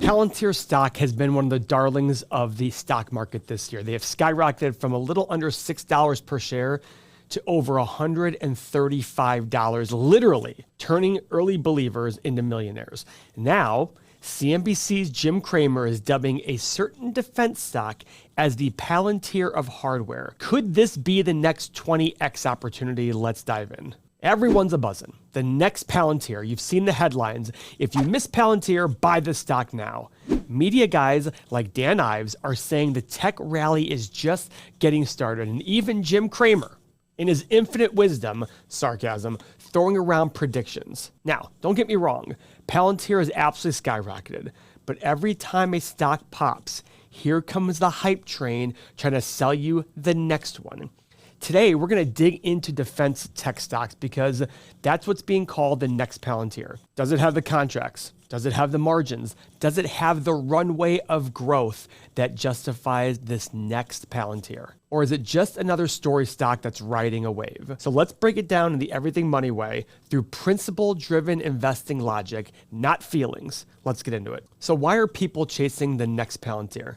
Palantir stock has been one of the darlings of the stock market this year. They have skyrocketed from a little under $6 per share to over $135, literally turning early believers into millionaires. Now, CNBC's Jim Cramer is dubbing a certain defense stock as the Palantir of hardware. Could this be the next 20x opportunity? Let's dive in. Everyone's a buzzing. The next Palantir. You've seen the headlines. If you miss Palantir, buy the stock now. Media guys like Dan Ives are saying the tech rally is just getting started. And even Jim Cramer, in his infinite wisdom, sarcasm, throwing around predictions. Now, don't get me wrong. Palantir has absolutely skyrocketed. But every time a stock pops, here comes the hype train trying to sell you the next one. Today, we're going to dig into defense tech stocks because that's what's being called the next Palantir. Does it have the contracts? Does it have the margins? Does it have the runway of growth that justifies this next Palantir? Or is it just another story stock that's riding a wave? So let's break it down in the everything money way through principle-driven investing logic, not feelings. Let's get into it. So why are people chasing the next Palantir?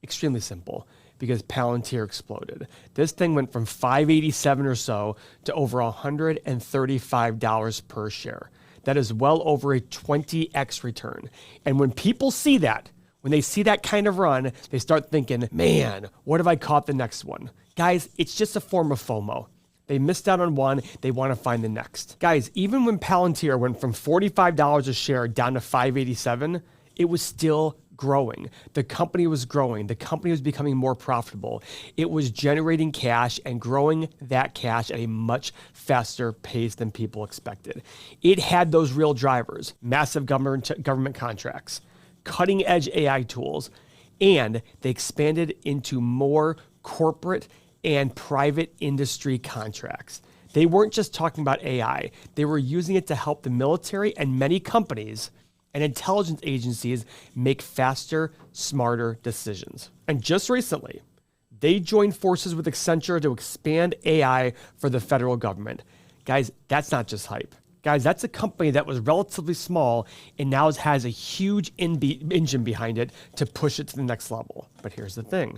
Extremely simple. Because Palantir exploded. This thing went from $587 or so to over $135 per share. That is well over a 20x return. And when people see that, when they see that kind of run, they start thinking, man, what if I caught the next one? Guys, it's just a form of FOMO. They missed out on one, they want to find the next. Guys, even when Palantir went from $45 a share down to $587, it was still growing. The company was growing. The company was becoming more profitable. It was generating cash and growing that cash at a much faster pace than people expected. It had those real drivers, massive government contracts, cutting edge AI tools, and they expanded into more corporate and private industry contracts. They weren't just talking about AI. They were using it to help the military and many companies and intelligence agencies make faster, smarter decisions. And just recently, they joined forces with Accenture to expand AI for the federal government. Guys, that's not just hype. Guys, that's a company that was relatively small and now has a huge engine behind it to push it to the next level. But here's the thing.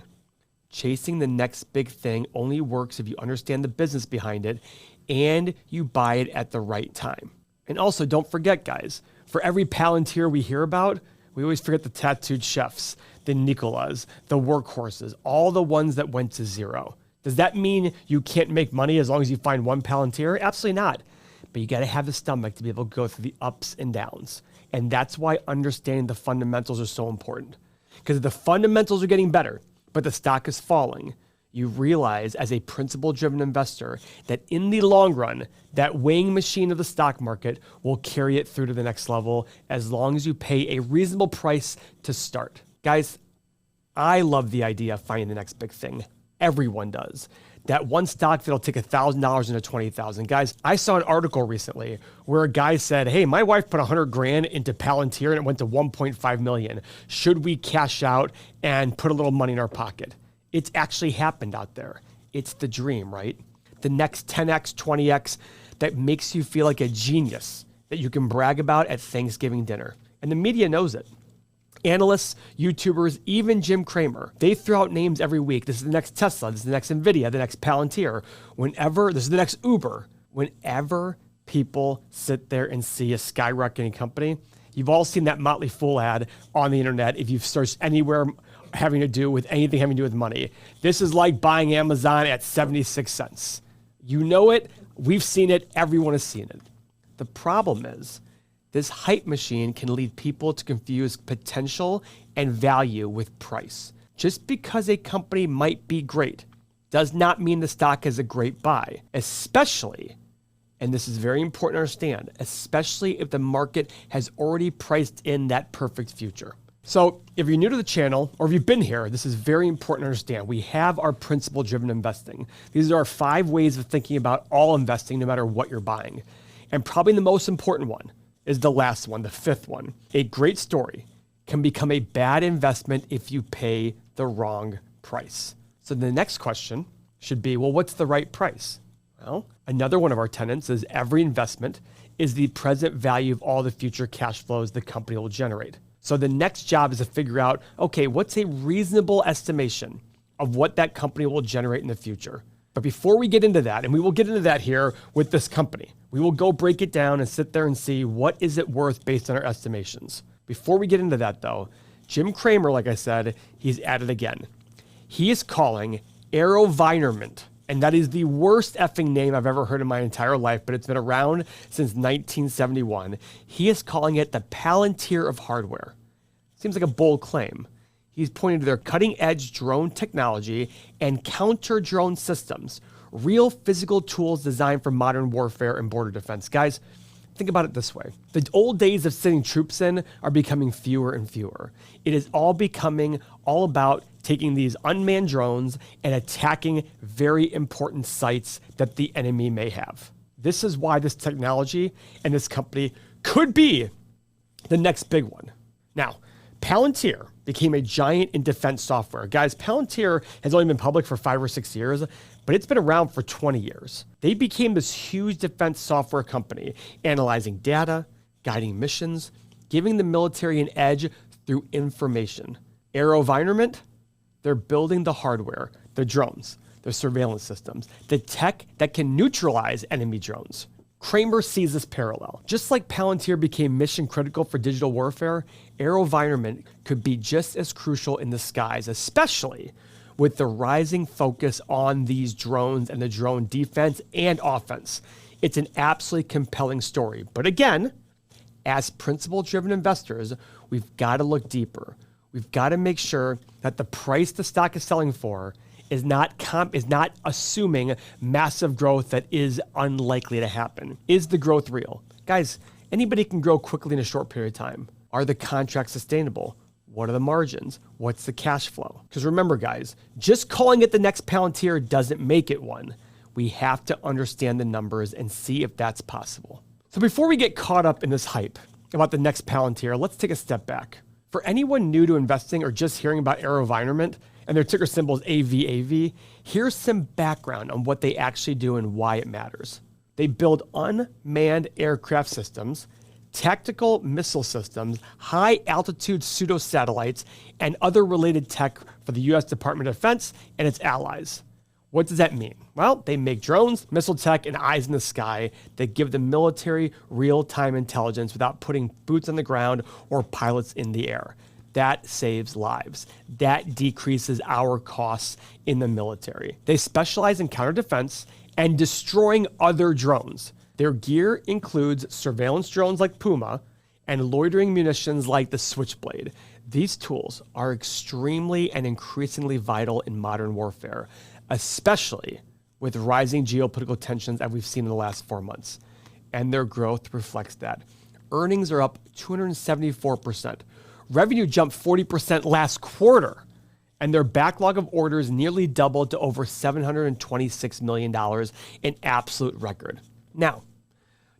Chasing the next big thing only works if you understand the business behind it and you buy it at the right time. And also, don't forget, guys, for every Palantir we hear about, we always forget the tattooed chefs, the Nikolas, the workhorses, all the ones that went to zero. Does that mean you can't make money as long as you find one Palantir? Absolutely not. But you got to have the stomach to be able to go through the ups and downs. And that's why understanding the fundamentals are so important. Because if the fundamentals are getting better, but the stock is falling, you realize as a principle-driven investor that in the long run, that weighing machine of the stock market will carry it through to the next level as long as you pay a reasonable price to start. Guys, I love the idea of finding the next big thing. Everyone does. That one stock that'll take $1,000 into $20,000. Guys, I saw an article recently where a guy said, hey, my wife put $100 grand into Palantir and it went to 1.5 million. Should we cash out and put a little money in our pocket? It's actually happened out there. It's the dream, right? The next 10x, 20x that makes you feel like a genius that you can brag about at Thanksgiving dinner. And the media knows it. Analysts, YouTubers, even Jim Cramer, they throw out names every week. This is the next Tesla. This is the next NVIDIA, the next Palantir. This is the next Uber. Whenever people sit there and see a skyrocketing company, you've all seen that Motley Fool ad on the internet. If you've searched anywhere having to do with anything having to do with money. This is like buying Amazon at 76 cents. You know it. We've seen it. Everyone has seen it. The problem is this hype machine can lead people to confuse potential and value with price. Just because a company might be great does not mean the stock is a great buy, especially, and this is very important to understand, especially if the market has already priced in that perfect future. So if you're new to the channel, or if you've been here, this is very important to understand. We have our principle-driven investing. These are our 5 ways of thinking about all investing, no matter what you're buying. And probably the most important one is the last one, the 5th one. A great story can become a bad investment if you pay the wrong price. So the next question should be, well, what's the right price? Well, another one of our tenets is every investment is the present value of all the future cash flows the company will generate. So the next job is to figure out, okay, what's a reasonable estimation of what that company will generate in the future? But before we get into that, and we will get into that here with this company, we will go break it down and sit there and see what is it worth based on our estimations. Before we get into that though, Jim Cramer, like I said, he's at it again. He is calling AeroVironment, and that is the worst effing name I've ever heard in my entire life, but it's been around since 1971. He is calling it the Palantir of hardware. Seems like a bold claim. He's pointing to their cutting-edge drone technology and counter-drone systems, real physical tools designed for modern warfare and border defense. Guys, think about it this way. The old days of sending troops in are becoming fewer and fewer. It is all becoming all about taking these unmanned drones and attacking very important sites that the enemy may have. This is why this technology and this company could be the next big one. Now, Palantir became a giant in defense software. Guys, Palantir has only been public for 5 or 6 years, but it's been around for 20 years. They became this huge defense software company, analyzing data, guiding missions, giving the military an edge through information. AeroVironment, they're building the hardware, the drones, the surveillance systems, the tech that can neutralize enemy drones. Cramer sees this parallel. Just like Palantir became mission critical for digital warfare, AeroVironment could be just as crucial in the skies, especially with the rising focus on these drones and the drone defense and offense. It's an absolutely compelling story. But again, as principle-driven investors, we've got to look deeper. We've got to make sure that the price the stock is selling for is not assuming massive growth that is unlikely to happen. Is the growth real? Guys, anybody can grow quickly in a short period of time. Are the contracts sustainable? What are the margins? What's the cash flow? Because remember, guys, just calling it the next Palantir doesn't make it one. We have to understand the numbers and see if that's possible. So before we get caught up in this hype about the next Palantir, let's take a step back. For anyone new to investing or just hearing about AeroVironment and their ticker symbol is AVAV, here's some background on what they actually do and why it matters. They build unmanned aircraft systems, tactical missile systems, high-altitude pseudo-satellites, and other related tech for the U.S. Department of Defense and its allies. What does that mean? Well, they make drones, missile tech, and eyes in the sky that give the military real-time intelligence without putting boots on the ground or pilots in the air. That saves lives. That decreases our costs in the military. They specialize in counter defense and destroying other drones. Their gear includes surveillance drones like Puma and loitering munitions like the Switchblade. These tools are extremely and increasingly vital in modern warfare, especially with rising geopolitical tensions that we've seen in the last 4 months. And their growth reflects that. Earnings are up 274%. Revenue jumped 40% last quarter, and their backlog of orders nearly doubled to over $726 million, an absolute record. Now,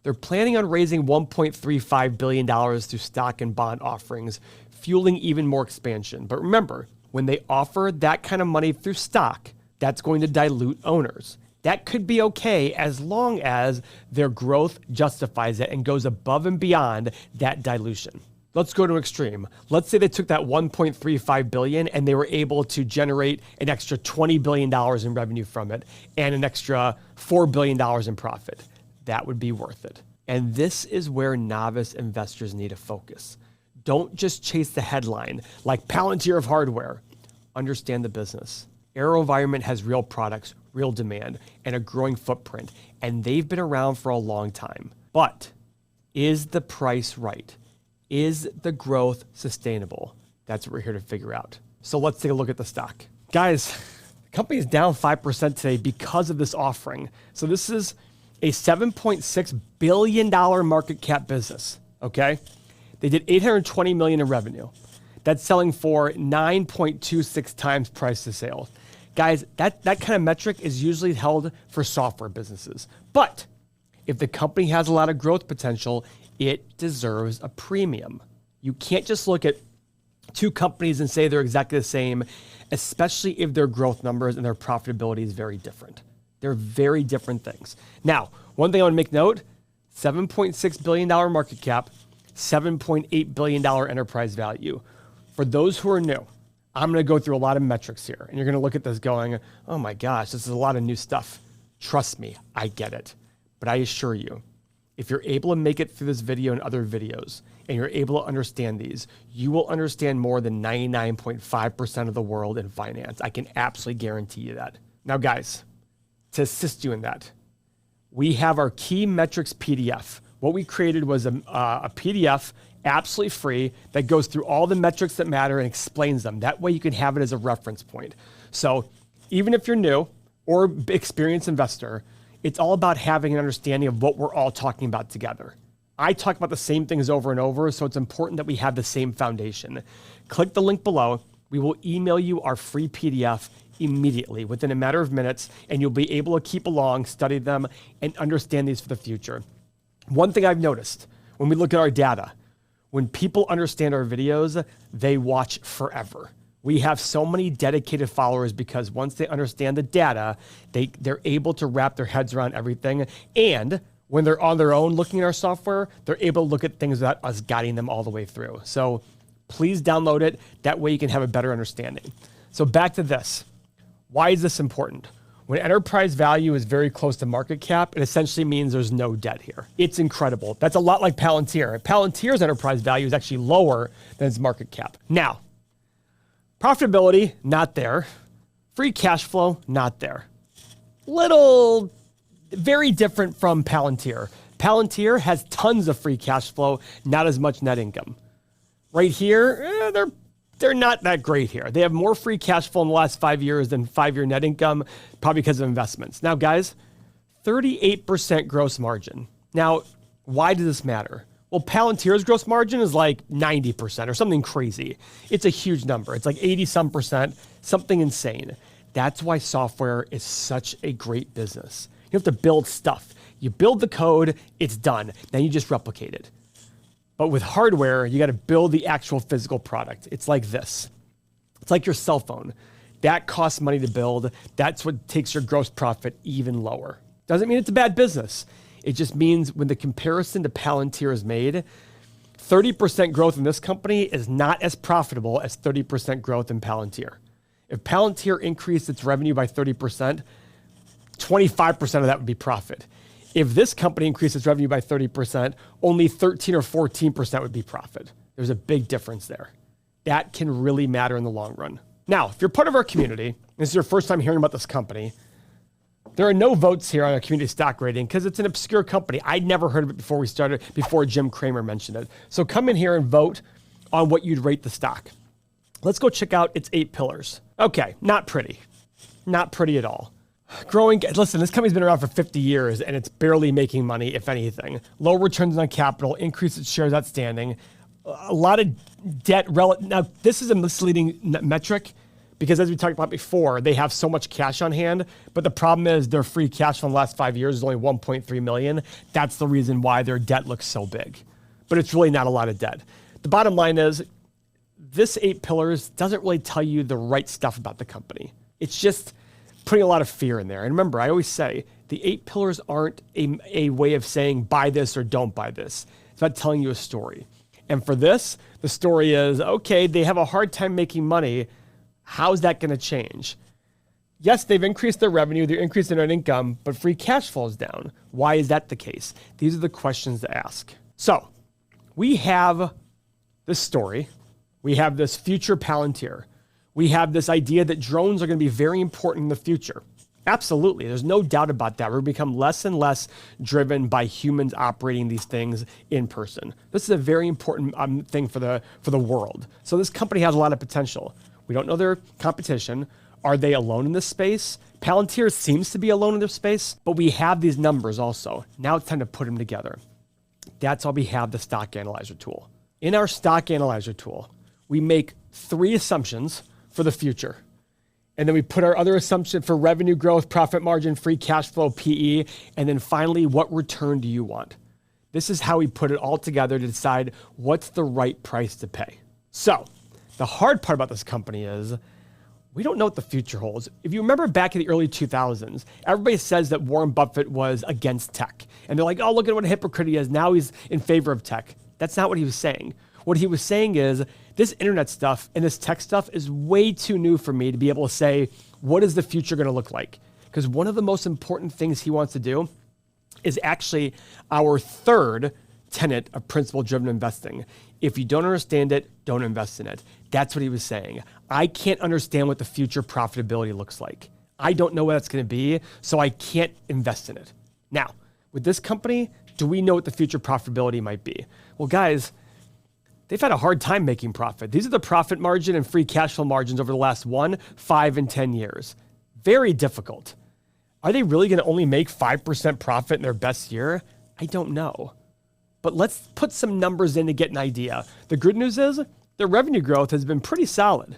they're planning on raising $1.35 billion through stock and bond offerings, fueling even more expansion. But remember, when they offer that kind of money through stock, that's going to dilute owners. That could be okay as long as their growth justifies it and goes above and beyond that dilution. Let's go to an extreme. Let's say they took that $1.35 billion and they were able to generate an extra $20 billion in revenue from it and an extra $4 billion in profit. That would be worth it. And this is where novice investors need to focus. Don't just chase the headline like Palantir of hardware. Understand the business. AeroVironment has real products, real demand, and a growing footprint, and they've been around for a long time. But is the price right? Is the growth sustainable? That's what we're here to figure out. So let's take a look at the stock. Guys, the company is down 5% today because of this offering. So this is a $7.6 billion market cap business, okay? They did $820 million in revenue. That's selling for 9.26 times price to sales. Guys, that kind of metric is usually held for software businesses. But if the company has a lot of growth potential, it deserves a premium. You can't just look at two companies and say they're exactly the same, especially if their growth numbers and their profitability is very different. They're very different things. Now, one thing I want to make note, $7.6 billion market cap, $7.8 billion enterprise value. For those who are new, I'm going to go through a lot of metrics here, and you're going to look at this going, oh my gosh, this is a lot of new stuff. Trust me, I get it. But I assure you, if you're able to make it through this video and other videos, and you're able to understand these, you will understand more than 99.5% of the world in finance. I can absolutely guarantee you that. Now, guys, to assist you in that, we have our key metrics PDF. What we created was a PDF absolutely free that goes through all the metrics that matter and explains them. That way you can have it as a reference point. So even if you're new or experienced investor, it's all about having an understanding of what we're all talking about together. I talk about the same things over and over, so it's important that we have the same foundation. Click the link below. We will email you our free PDF immediately within a matter of minutes, and you'll be able to keep along, study them, and understand these for the future. One thing I've noticed when we look at our data, when people understand our videos, they watch forever. We have so many dedicated followers because once they understand the data, they're able to wrap their heads around everything. And when they're on their own looking at our software, they're able to look at things without us guiding them all the way through. So please download it. That way you can have a better understanding. So back to this. Why is this important? When enterprise value is very close to market cap, it essentially means there's no debt here. It's incredible. That's a lot like Palantir. Palantir's enterprise value is actually lower than its market cap. Now, profitability, not there. Free cash flow, not there. Very different from Palantir. Palantir has tons of free cash flow, not as much net income. Right here, they're not that great here. They have more free cash flow in the last 5 years than 5-year net income, probably because of investments. Now, guys, 38% gross margin. Now, why does this matter? Well, Palantir's gross margin is like 90% or something crazy. It's a huge number. It's like 80-some%, something insane. That's why software is such a great business. You have to build stuff. You build the code, it's done. Then you just replicate it. But with hardware, you got to build the actual physical product. It's like this. It's like your cell phone. That costs money to build. That's what takes your gross profit even lower. Doesn't mean it's a bad business. It just means when the comparison to Palantir is made, 30% growth in this company is not as profitable as 30% growth in Palantir. If Palantir increased its revenue by 30%, 25% of that would be profit. If this company increased its revenue by 30%, only 13 or 14% would be profit. There's a big difference there. That can really matter in the long run. Now, if you're part of our community, this is your first time hearing about this company, there are no votes here on a community stock rating because it's an obscure company. I'd never heard of it before Jim Cramer mentioned it. So come in here and vote on what you'd rate the stock. Let's go check out its 8 pillars. Okay, not pretty. Not pretty at all. Growing, listen, this company's been around for 50 years and it's barely making money, if anything. Low returns on capital, increase its shares outstanding, a lot of debt. Now, this is a misleading metric because as we talked about before, they have so much cash on hand, but the problem is their free cash from the last 5 years is only 1.3 million. That's the reason why their debt looks so big, but it's really not a lot of debt. The bottom line is this 8 pillars doesn't really tell you the right stuff about the company. It's just putting a lot of fear in there. And remember, I always say the 8 pillars aren't a way of saying buy this or don't buy this. It's about telling you a story. And for this, the story is, okay, they have a hard time making money. How's that going to change? Yes, they've increased their revenue, they're increasing their income, but free cash flow is down. Why is that the case? These are the questions to ask. So we have this story. We have this future Palantir. We have this idea that drones are going to be very important in the future. Absolutely. There's no doubt about that. We're going to become less and less driven by humans operating these things in person. This is a very important thing for the world. So this company has a lot of potential. We don't know their competition. Are they alone in this space? Palantir seems to be alone in this space, but we have these numbers also. Now it's time to put them together. That's why we have the stock analyzer tool. In our stock analyzer tool, we make 3 assumptions for the future. And then we put our other assumption for revenue growth, profit margin, free cash flow, PE, and then finally, what return do you want? This is how we put it all together to decide what's the right price to pay. So the hard part about this company is we don't know what the future holds. If you remember back in the early 2000s, everybody says that Warren Buffett was against tech. And they're like, oh, look at what a hypocrite he is. Now he's in favor of tech. That's not what he was saying. What he was saying is this internet stuff and this tech stuff is way too new for me to be able to say, what is the future going to look like? Because one of the most important things he wants to do is actually our third tenet of principle-driven investing. If you don't understand it, don't invest in it. That's what he was saying. I can't understand what the future profitability looks like. I don't know what that's going to be, so I can't invest in it. Now, with this company, do we know what the future profitability might be? Well, guys, they've had a hard time making profit. These are the profit margin and free cash flow margins over the last 1, 5, and 10 years. Very difficult. Are they really going to only make 5% profit in their best year? I don't know. But let's put some numbers in to get an idea. The good news is their revenue growth has been pretty solid.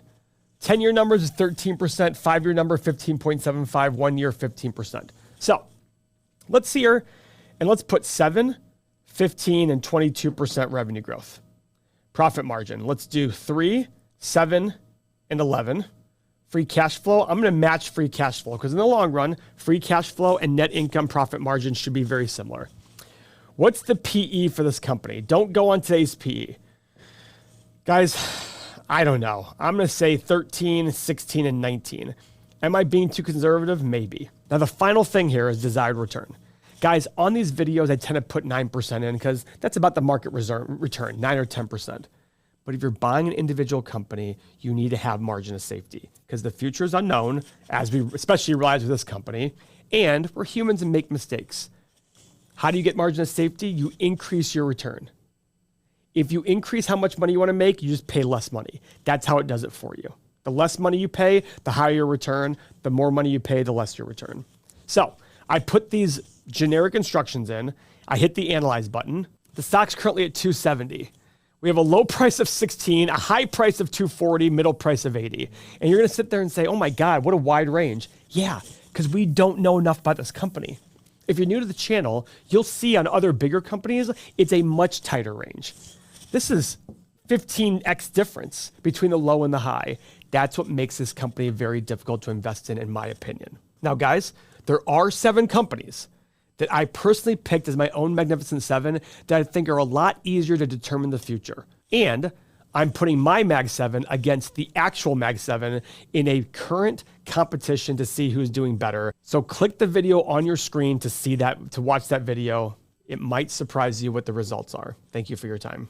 10-year numbers is 13%, 5-year number 15.75, 1 year 15%. So let's see here, and let's put 7, 15, and 22% revenue growth. Profit margin, let's do 3, 7, and 11. Free cash flow, I'm going to match free cash flow because in the long run, free cash flow and net income profit margin should be very similar. What's the PE for this company? Don't go on today's PE. Guys, I don't know. I'm going to say 13, 16, and 19. Am I being too conservative? Maybe. Now, the final thing here is desired return. Guys, on these videos, I tend to put 9% in because that's about the market return, 9 or 10%. But if you're buying an individual company, you need to have margin of safety because the future is unknown, as we especially realize with this company, and we're humans and make mistakes. How do you get margin of safety? You increase your return. If you increase how much money you want to make, you just pay less money. That's how it does it for you. The less money you pay, the higher your return. The more money you pay, the less your return. So I put these generic instructions in. I hit the analyze button. The stock's currently at 270. We have a low price of 16, a high price of 240, middle price of 80. And you're going to sit there and say, oh my God, what a wide range. Yeah, because we don't know enough about this company. If you're new to the channel, you'll see on other bigger companies, it's a much tighter range. This is 15x difference between the low and the high. That's what makes this company very difficult to invest in my opinion. Now, guys, there are 7 companies that I personally picked as my own Magnificent 7 that I think are a lot easier to determine the future. And I'm putting my Mag 7 against the actual Mag 7 in a current competition to see who's doing better. So click the video on your screen to see that, to watch that video. It might surprise you what the results are. Thank you for your time.